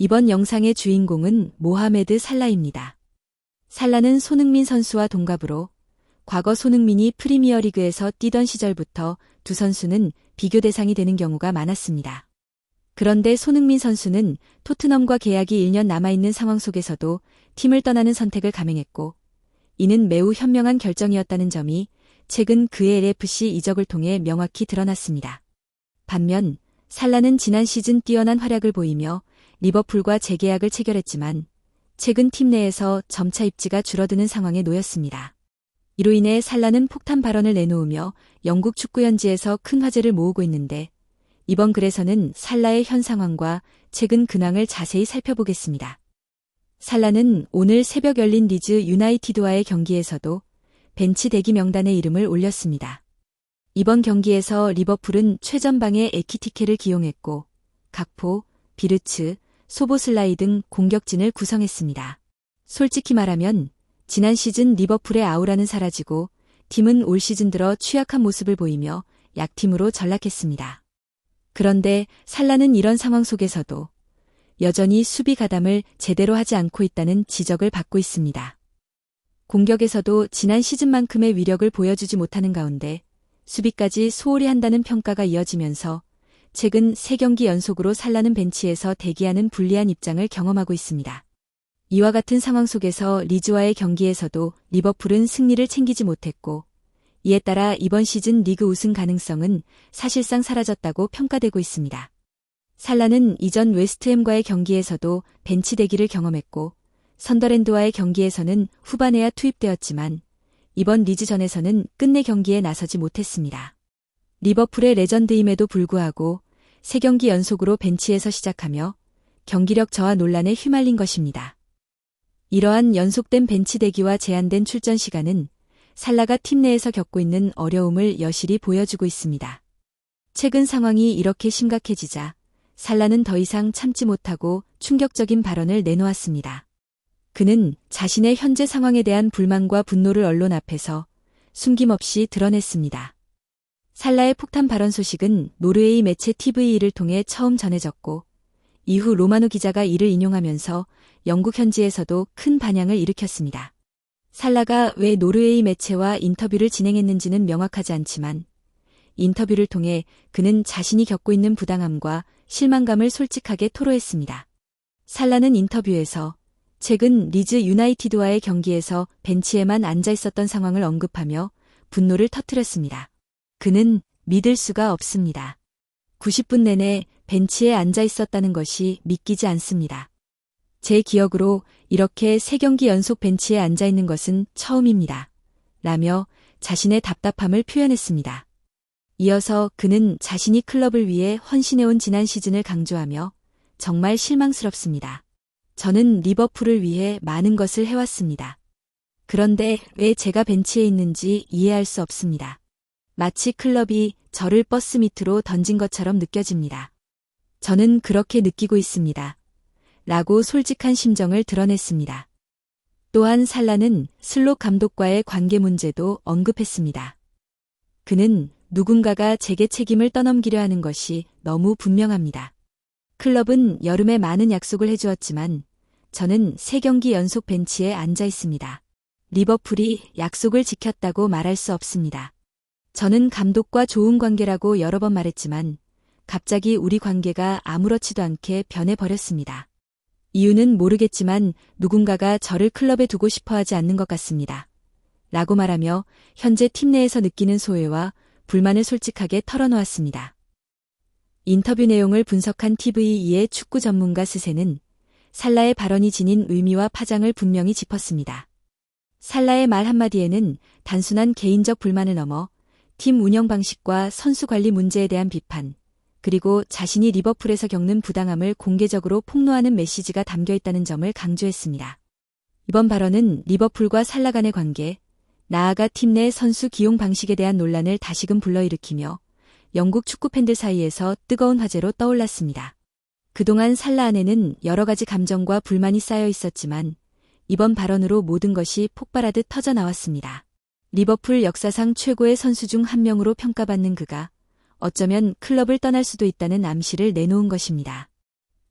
이번 영상의 주인공은 모하메드 살라입니다. 살라는 손흥민 선수와 동갑으로 과거 손흥민이 프리미어리그에서 뛰던 시절부터 두 선수는 비교 대상이 되는 경우가 많았습니다. 그런데 손흥민 선수는 토트넘과 계약이 1년 남아있는 상황 속에서도 팀을 떠나는 선택을 감행했고, 이는 매우 현명한 결정이었다는 점이 최근 그의 LFC 이적을 통해 명확히 드러났습니다. 반면 살라는 지난 시즌 뛰어난 활약을 보이며 리버풀과 재계약을 체결했지만 최근 팀 내에서 점차 입지가 줄어드는 상황에 놓였습니다. 이로 인해 살라는 폭탄 발언을 내놓으며 영국 축구 현지에서 큰 화제를 모으고 있는데, 이번 글에서는 살라의 현 상황과 최근 근황을 자세히 살펴보겠습니다. 살라는 오늘 새벽 열린 리즈 유나이티드와의 경기에서도 벤치 대기 명단에 이름을 올렸습니다. 이번 경기에서 리버풀은 최전방에 에키티케를 기용했고 각포, 비르츠, 소보슬라이 등 공격진을 구성했습니다. 솔직히 말하면 지난 시즌 리버풀의 아우라는 사라지고 팀은 올 시즌 들어 취약한 모습을 보이며 약팀으로 전락했습니다. 그런데 살라는 이런 상황 속에서도 여전히 수비 가담을 제대로 하지 않고 있다는 지적을 받고 있습니다. 공격에서도 지난 시즌만큼의 위력을 보여주지 못하는 가운데 수비까지 소홀히 한다는 평가가 이어지면서 최근 3경기 연속으로 살라는 벤치에서 대기하는 불리한 입장을 경험하고 있습니다. 이와 같은 상황 속에서 리즈와의 경기에서도 리버풀은 승리를 챙기지 못했고, 이에 따라 이번 시즌 리그 우승 가능성은 사실상 사라졌다고 평가되고 있습니다. 살라는 이전 웨스트햄과의 경기에서도 벤치 대기를 경험했고, 선더랜드와의 경기에서는 후반에야 투입되었지만 이번 리즈전에서는 끝내 경기에 나서지 못했습니다. 리버풀의 레전드임에도 불구하고 3경기 연속으로 벤치에서 시작하며 경기력 저하 논란에 휘말린 것입니다. 이러한 연속된 벤치 대기와 제한된 출전 시간은 살라가 팀 내에서 겪고 있는 어려움을 여실히 보여주고 있습니다. 최근 상황이 이렇게 심각해지자 살라는 더 이상 참지 못하고 충격적인 발언을 내놓았습니다. 그는 자신의 현재 상황에 대한 불만과 분노를 언론 앞에서 숨김없이 드러냈습니다. 살라의 폭탄 발언 소식은 노르웨이 매체 TVE를 통해 처음 전해졌고, 이후 로마노 기자가 이를 인용하면서 영국 현지에서도 큰 반향을 일으켰습니다. 살라가 왜 노르웨이 매체와 인터뷰를 진행했는지는 명확하지 않지만 인터뷰를 통해 그는 자신이 겪고 있는 부당함과 실망감을 솔직하게 토로했습니다. 살라는 인터뷰에서 최근 리즈 유나이티드와의 경기에서 벤치에만 앉아 있었던 상황을 언급하며 분노를 터뜨렸습니다. 그는 믿을 수가 없습니다. 90분 내내 벤치에 앉아 있었다는 것이 믿기지 않습니다. 제 기억으로 이렇게 3경기 연속 벤치에 앉아 있는 것은 처음입니다. 라며 자신의 답답함을 표현했습니다. 이어서 그는 자신이 클럽을 위해 헌신해온 지난 시즌을 강조하며 정말 실망스럽습니다. 저는 리버풀을 위해 많은 것을 해왔습니다. 그런데 왜 제가 벤치에 있는지 이해할 수 없습니다. 마치 클럽이 저를 버스 밑으로 던진 것처럼 느껴집니다. 저는 그렇게 느끼고 있습니다. 라고 솔직한 심정을 드러냈습니다. 또한 살라는 슬롯 감독과의 관계 문제도 언급했습니다. 그는 누군가가 제게 책임을 떠넘기려 하는 것이 너무 분명합니다. 클럽은 여름에 많은 약속을 해주었지만 저는 3경기 연속 벤치에 앉아 있습니다. 리버풀이 약속을 지켰다고 말할 수 없습니다. 저는 감독과 좋은 관계라고 여러 번 말했지만 갑자기 우리 관계가 아무렇지도 않게 변해버렸습니다. 이유는 모르겠지만 누군가가 저를 클럽에 두고 싶어하지 않는 것 같습니다. 라고 말하며 현재 팀 내에서 느끼는 소외와 불만을 솔직하게 털어놓았습니다. 인터뷰 내용을 분석한 TVE의 축구 전문가 스세는 살라의 발언이 지닌 의미와 파장을 분명히 짚었습니다. 살라의 말 한마디에는 단순한 개인적 불만을 넘어 팀 운영 방식과 선수 관리 문제에 대한 비판, 그리고 자신이 리버풀에서 겪는 부당함을 공개적으로 폭로하는 메시지가 담겨 있다는 점을 강조했습니다. 이번 발언은 리버풀과 살라 간의 관계, 나아가 팀 내 선수 기용 방식에 대한 논란을 다시금 불러일으키며 영국 축구 팬들 사이에서 뜨거운 화제로 떠올랐습니다. 그동안 살라 안에는 여러 가지 감정과 불만이 쌓여 있었지만 이번 발언으로 모든 것이 폭발하듯 터져 나왔습니다. 리버풀 역사상 최고의 선수 중 한 명으로 평가받는 그가 어쩌면 클럽을 떠날 수도 있다는 암시를 내놓은 것입니다.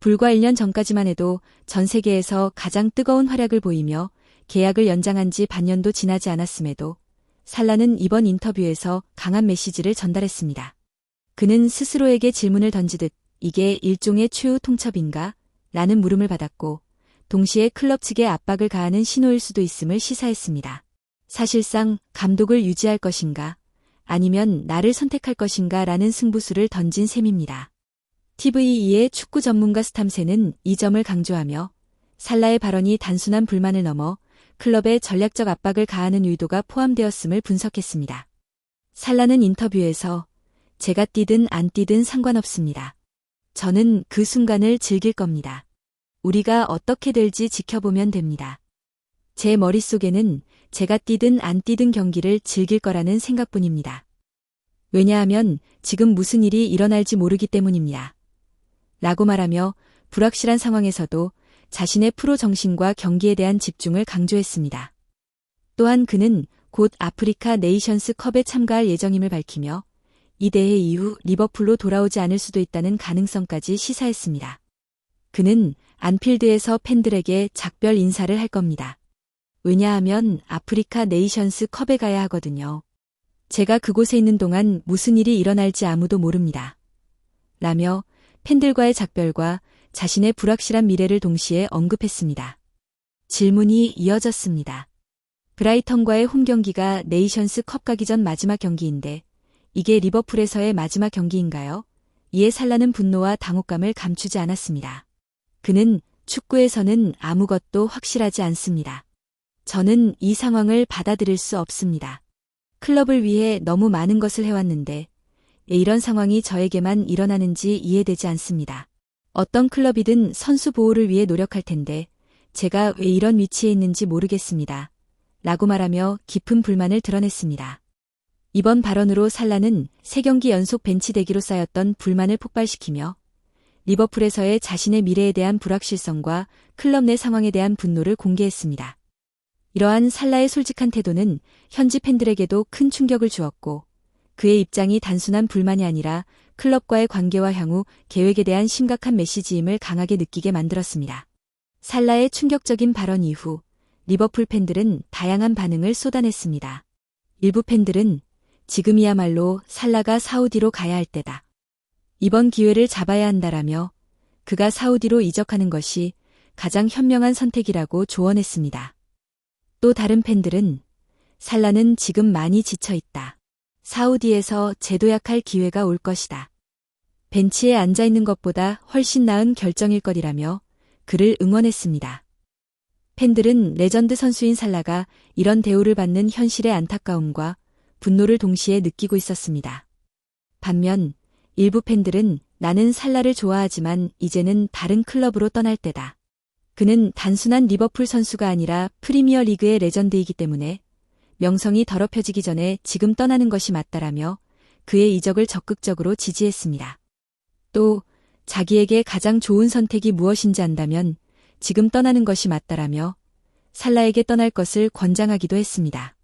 불과 1년 전까지만 해도 전 세계에서 가장 뜨거운 활약을 보이며 계약을 연장한 지 반년도 지나지 않았음에도 살라는 이번 인터뷰에서 강한 메시지를 전달했습니다. 그는 스스로에게 질문을 던지듯 이게 일종의 최후 통첩인가? 라는 물음을 받았고 동시에 클럽 측에 압박을 가하는 신호일 수도 있음을 시사했습니다. 사실상 감독을 유지할 것인가 아니면 나를 선택할 것인가 라는 승부수를 던진 셈입니다. TVE의 축구 전문가 스탐세는 이 점을 강조하며 살라의 발언이 단순한 불만을 넘어 클럽에 전략적 압박을 가하는 의도가 포함되었음을 분석했습니다. 살라는 인터뷰에서 제가 뛰든 안 뛰든 상관없습니다. 저는 그 순간을 즐길 겁니다. 우리가 어떻게 될지 지켜보면 됩니다. 제 머릿속에는 제가 뛰든 안 뛰든 경기를 즐길 거라는 생각뿐입니다. 왜냐하면 지금 무슨 일이 일어날지 모르기 때문입니다. 라고 말하며 불확실한 상황에서도 자신의 프로 정신과 경기에 대한 집중을 강조했습니다. 또한 그는 곧 아프리카 네이션스 컵에 참가할 예정임을 밝히며 이 대회 이후 리버풀로 돌아오지 않을 수도 있다는 가능성까지 시사했습니다. 그는 안필드에서 팬들에게 작별 인사를 할 겁니다. 왜냐하면 아프리카 네이션스 컵에 가야 하거든요. 제가 그곳에 있는 동안 무슨 일이 일어날지 아무도 모릅니다. 라며 팬들과의 작별과 자신의 불확실한 미래를 동시에 언급했습니다. 질문이 이어졌습니다. 브라이턴과의 홈 경기가 네이션스 컵 가기 전 마지막 경기인데 이게 리버풀에서의 마지막 경기인가요? 이에 살라는 분노와 당혹감을 감추지 않았습니다. 그는 축구에서는 아무것도 확실하지 않습니다. 저는 이 상황을 받아들일 수 없습니다. 클럽을 위해 너무 많은 것을 해왔는데 왜 이런 상황이 저에게만 일어나는지 이해되지 않습니다. 어떤 클럽이든 선수 보호를 위해 노력할 텐데 제가 왜 이런 위치에 있는지 모르겠습니다. 라고 말하며 깊은 불만을 드러냈습니다. 이번 발언으로 살라는 3경기 연속 벤치되기로 쌓였던 불만을 폭발시키며 리버풀에서의 자신의 미래에 대한 불확실성과 클럽 내 상황에 대한 분노를 공개했습니다. 이러한 살라의 솔직한 태도는 현지 팬들에게도 큰 충격을 주었고 그의 입장이 단순한 불만이 아니라 클럽과의 관계와 향후 계획에 대한 심각한 메시지임을 강하게 느끼게 만들었습니다. 살라의 충격적인 발언 이후 리버풀 팬들은 다양한 반응을 쏟아냈습니다. 일부 팬들은 지금이야말로 살라가 사우디로 가야 할 때다. 이번 기회를 잡아야 한다라며 그가 사우디로 이적하는 것이 가장 현명한 선택이라고 조언했습니다. 또 다른 팬들은 살라는 지금 많이 지쳐있다. 사우디에서 재도약할 기회가 올 것이다. 벤치에 앉아있는 것보다 훨씬 나은 결정일 거리라며 그를 응원했습니다. 팬들은 레전드 선수인 살라가 이런 대우를 받는 현실의 안타까움과 분노를 동시에 느끼고 있었습니다. 반면 일부 팬들은 나는 살라를 좋아하지만 이제는 다른 클럽으로 떠날 때다. 그는 단순한 리버풀 선수가 아니라 프리미어 리그의 레전드이기 때문에 명성이 더럽혀지기 전에 지금 떠나는 것이 맞다라며 그의 이적을 적극적으로 지지했습니다. 또 자기에게 가장 좋은 선택이 무엇인지 안다면 지금 떠나는 것이 맞다라며 살라에게 떠날 것을 권장하기도 했습니다.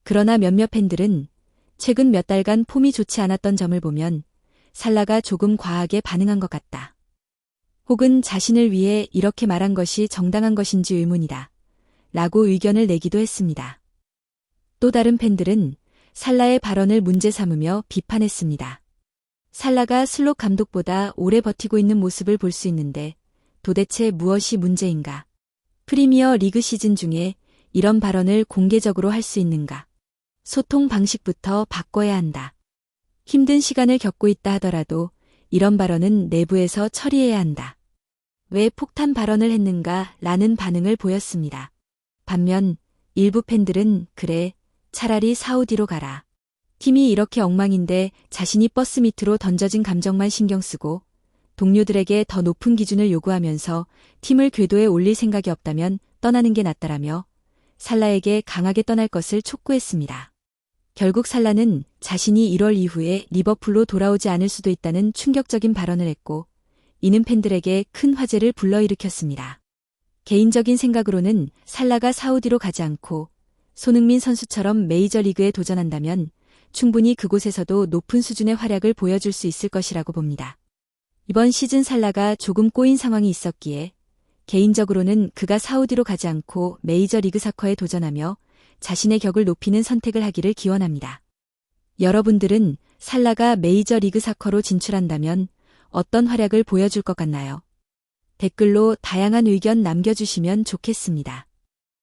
그러나 몇몇 팬들은 최근 몇 달간 폼이 좋지 않았던 점을 보면 살라가 조금 과하게 반응한 것 같다. 혹은 자신을 위해 이렇게 말한 것이 정당한 것인지 의문이다. 라고 의견을 내기도 했습니다. 또 다른 팬들은 살라의 발언을 문제 삼으며 비판했습니다. 살라가 슬롯 감독보다 오래 버티고 있는 모습을 볼 수 있는데 도대체 무엇이 문제인가? 프리미어 리그 시즌 중에 이런 발언을 공개적으로 할 수 있는가? 소통 방식부터 바꿔야 한다. 힘든 시간을 겪고 있다 하더라도 이런 발언은 내부에서 처리해야 한다. 왜 폭탄 발언을 했는가? 라는 반응을 보였습니다. 반면 일부 팬들은 그래, 차라리 사우디로 가라. 팀이 이렇게 엉망인데 자신이 버스 밑으로 던져진 감정만 신경 쓰고 동료들에게 더 높은 기준을 요구하면서 팀을 궤도에 올릴 생각이 없다면 떠나는 게 낫다라며 살라에게 강하게 떠날 것을 촉구했습니다. 결국 살라는 자신이 1월 이후에 리버풀로 돌아오지 않을 수도 있다는 충격적인 발언을 했고 이는 팬들에게 큰 화제를 불러일으켰습니다. 개인적인 생각으로는 살라가 사우디로 가지 않고 손흥민 선수처럼 메이저리그에 도전한다면 충분히 그곳에서도 높은 수준의 활약을 보여줄 수 있을 것이라고 봅니다. 이번 시즌 살라가 조금 꼬인 상황이 있었기에 개인적으로는 그가 사우디로 가지 않고 메이저리그 사커에 도전하며 자신의 격을 높이는 선택을 하기를 기원합니다. 여러분들은 살라가 메이저리그 사커로 진출한다면 어떤 활약을 보여줄 것 같나요? 댓글로 다양한 의견 남겨주시면 좋겠습니다.